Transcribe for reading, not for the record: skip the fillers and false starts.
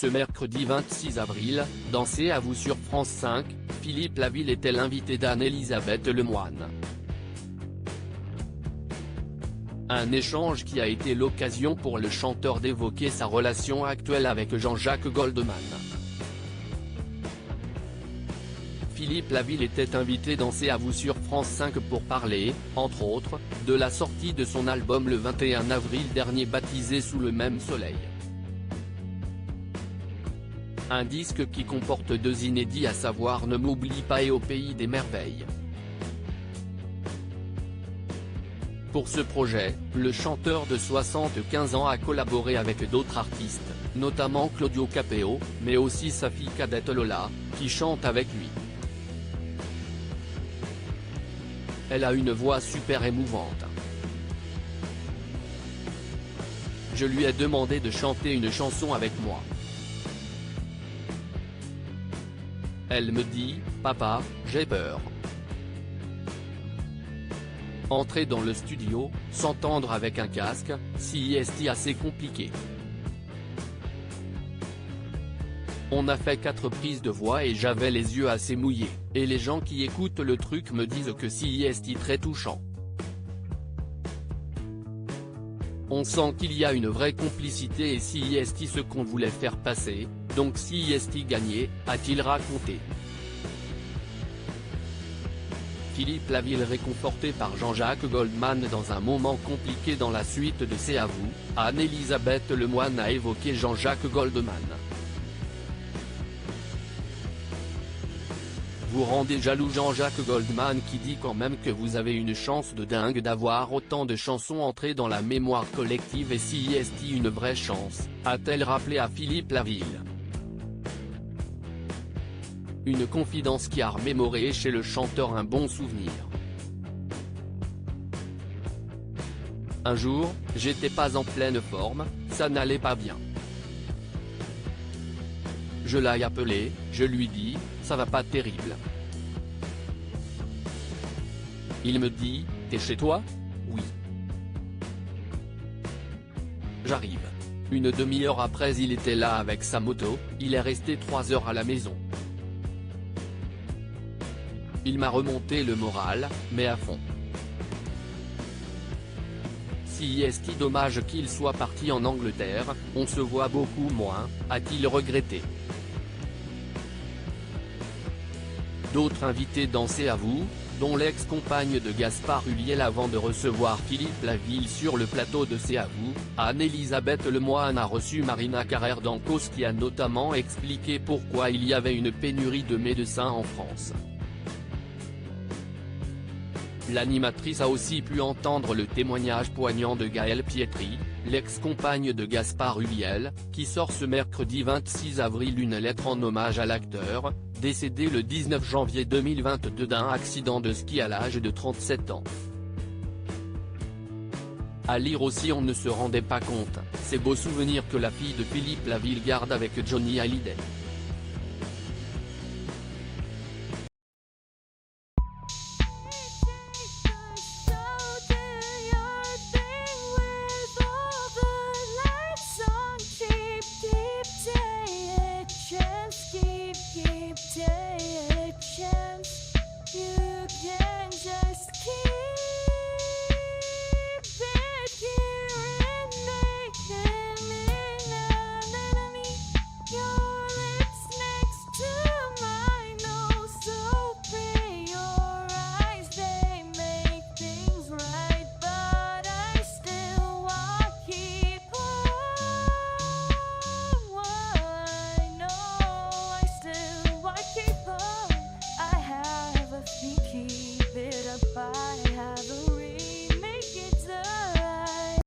Ce mercredi 26 avril, dans C'est à vous sur France 5, Philippe Laville était l'invité d'Anne-Elisabeth Lemoine. Un échange qui a été l'occasion pour le chanteur d'évoquer sa relation actuelle avec Jean-Jacques Goldman. Philippe Laville était invité dans C'est à vous sur France 5 pour parler, entre autres, de la sortie de son album le 21 avril dernier baptisé Sous le même soleil. Un disque qui comporte 2 inédits à savoir Ne m'oublie pas et Au pays des merveilles. Pour ce projet, le chanteur de 75 ans a collaboré avec d'autres artistes, notamment Claudio Capéo, mais aussi sa fille cadette Lola, qui chante avec lui. Elle a une voix super émouvante. Je lui ai demandé de chanter une chanson avec moi. Elle me dit, « Papa, j'ai peur ». Entrer dans le studio, s'entendre avec un casque, c'est assez compliqué. On a fait 4 prises de voix et j'avais les yeux assez mouillés, et les gens qui écoutent le truc me disent que c'est très touchant. On sent qu'il y a une vraie complicité et c'est ce qu'on voulait faire passer, donc c'est gagné, a-t-il raconté. Philippe Laville réconforté par Jean-Jacques Goldman dans un moment compliqué dans la suite de C'est à vous, Anne-Elisabeth Lemoine a évoqué Jean-Jacques Goldman. Vous rendez jaloux Jean-Jacques Goldman qui dit quand même que vous avez une chance de dingue d'avoir autant de chansons entrées dans la mémoire collective et c'est une vraie chance, a-t-elle rappelé à Philippe Laville. Une confidence qui a remémoré chez le chanteur un bon souvenir. Un jour, j'étais pas en pleine forme, ça n'allait pas bien. Je l'ai appelé, je lui dis, ça va pas terrible. Il me dit, t'es chez toi? Oui. J'arrive. Une demi-heure après il était là avec sa moto, il est resté 3 heures à la maison. Il m'a remonté le moral, mais à fond. C'est dommage qu'il soit parti en Angleterre, on se voit beaucoup moins, a-t-il regretté. D'autres invités dans C'est à vous, dont l'ex-compagne de Gaspard Ulliel avant de recevoir Philippe Laville sur le plateau de C'est à vous, Anne-Elisabeth Lemoine a reçu Marina Carrère d'Ancos qui a notamment expliqué pourquoi il y avait une pénurie de médecins en France. L'animatrice a aussi pu entendre le témoignage poignant de Gaëlle Pietri, l'ex-compagne de Gaspard Ulliel, qui sort ce mercredi 26 avril une lettre en hommage à l'acteur, décédé le 19 janvier 2022 d'un accident de ski à l'âge de 37 ans. À lire aussi On ne se rendait pas compte, ces beaux souvenirs que la fille de Philippe Laville garde avec Johnny Hallyday.